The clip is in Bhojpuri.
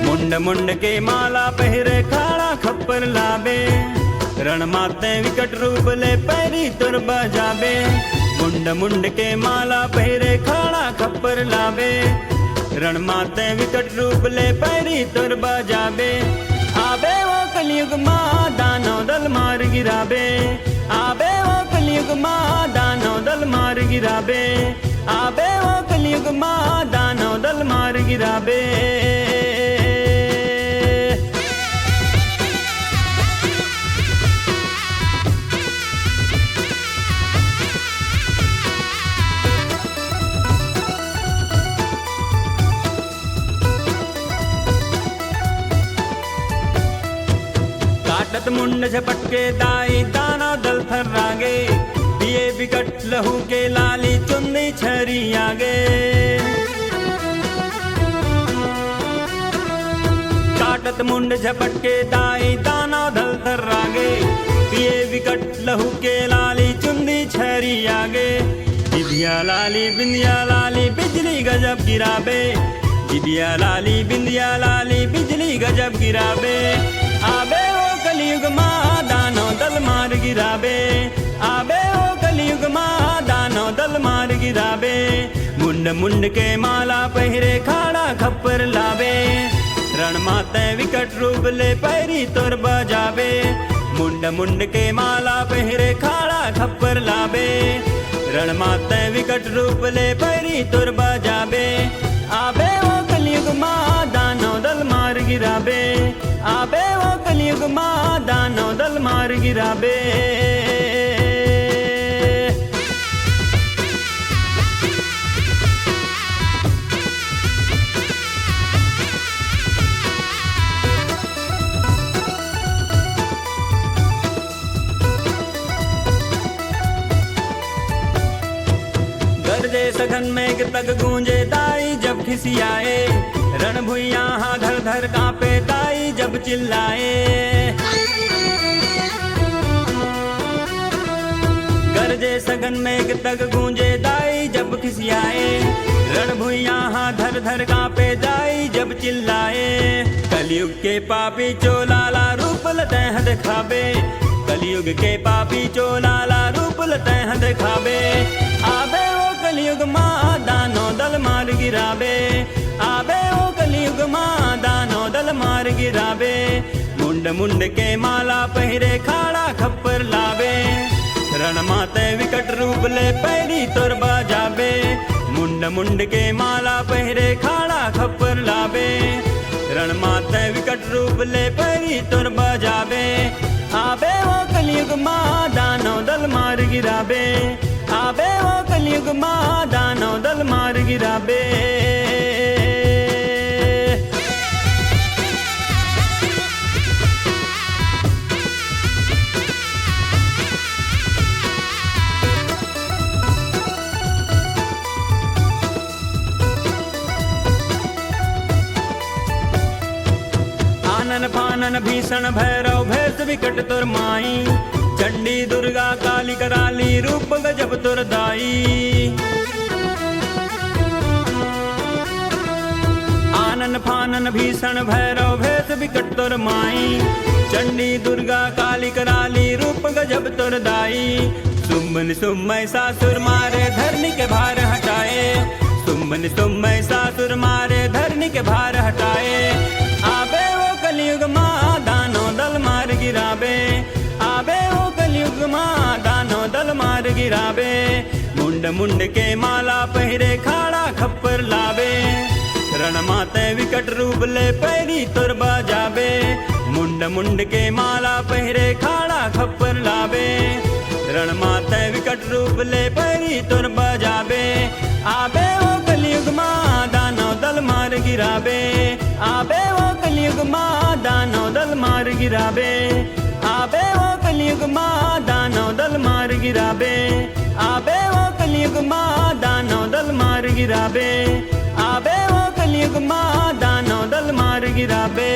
मुंड मुंड के माला पहरे खाड़ा खप्पर लाबे, रण माते विकट रूप ले पैरी तुर बजाबे। मुंड मुंड के माला पहरे खाड़ा खप्पर लाबे, रण माते विकट रूप ले पैरी तुर बजाबे। आबे वो कलयुग माँ दानव दल मार गिराबे, आबे वो कलयुग माँ दानव दल मार गिराबे, आबे वो कलयुग माँ दानव दल मार गिराबे। काटत मुंड झपट के दाई दानव दल थर्रागे, दिए विकट लहू के लाली चुन्नी छरी आगे। काटत मुंड झपट के दाई दानव दल थर्रागे, दिए विकट लहू के लाली चुन्नी छरी आगे। बिंदिया लाली बिजली गजब गिराबे, बिंदिया लाली बिजली गजब गिराबे। आबे वो कलयुग माँ दानव दल मार गिराबे, आबे वो कलयुग माँ दानव दल मार गिराबे। मुंड मुंड के माला पहरे खाड़ा खप्पर लाबे, रण माते विकट रूप ले पैरी तुर बजाबे। मुंड मुंड के माला पहरे खाड़ा खप्पर लाबे, रण माते विकट रूप ले पैरी तुर बजाबे। आबे वो कलयुग माँ दानव दल मार गिराबे, आबे वो कलयुग माँ दानव दल मार गिराबे। गरजे सघन मेघ तक गूंजे दाई जब खिसियाए, रण भुइया धर धर कांपे दाई जब चिल्लाए। गरजे सघन मेघ तक गूंजे दाई जब खिसियाए, रण भुइया धर धर कांपे दाई जब चिल्लाए। कलयुग के पापी चोलाला रूप लतह दिखाबे, कलयुग के पापी चोलाला रूप लतह दिखाबे। आबे वो कलयुग माँ दानव दल मार गिराबे, आबे वो कलयुग माँ दानव दल मार गिराबे। मुंड मुंड के माला पहरे खाड़ा खप्पर लाबे, रण माते विकट रूप ले पैरी तुर बजाबे। मुंड मुंड के माला पहरे खाड़ा खप्पर लाबे, रण माते विकट रूप ले पैरी तुर बजाबे। आबे वो कलयुग माँ दानव दल मार गिराबे, आबे वो कलयुग माँ दानव दल मार गिराबे। आनन फानन भीषण भैरव भेष विकट तुर माई, चंडी दुर्गा काली कराली रूप गजब तुर दाई। आनन फानन भीषण भैरव भेष विकट तुर माई, चंडी दुर्गा काली कराली रूप गजब तुर दाई। सुम्बन सुम्मय सासुर मारे धरनी के भार हटाए, सुम्बन सुम्मय सासुर मारे धरनी के भार हटाए। आबे वो कलयुग माँ दानव दल मार गिराबे, आबे वो कलयुग माँ दानव दल मार गिराबे। मुंड मुंड के माला पहरे खाड़ा खप्पर लाबे, रण माते विकट रूप ले पैरी तुर बजाबे। मुंड मुंड के माला पहरे खाड़ा खप्पर लाबे, रण माते विकट रूप ले पैरी तुर बजाबे। आबे वो कलयुग माँ दानव दल દલ માર ગિરાબે આબે વો કલિયુગમાં દાનવ દલ માર ગિરાબે આબે વો કલિયુગમાં દાનવ દલ માર ગિરાબે આબે વો કલિયુગમાં દાનવ દલ માર ગિરાબે આબે વો કલિયુગમાં દાનવ દલ માર ગિરાબે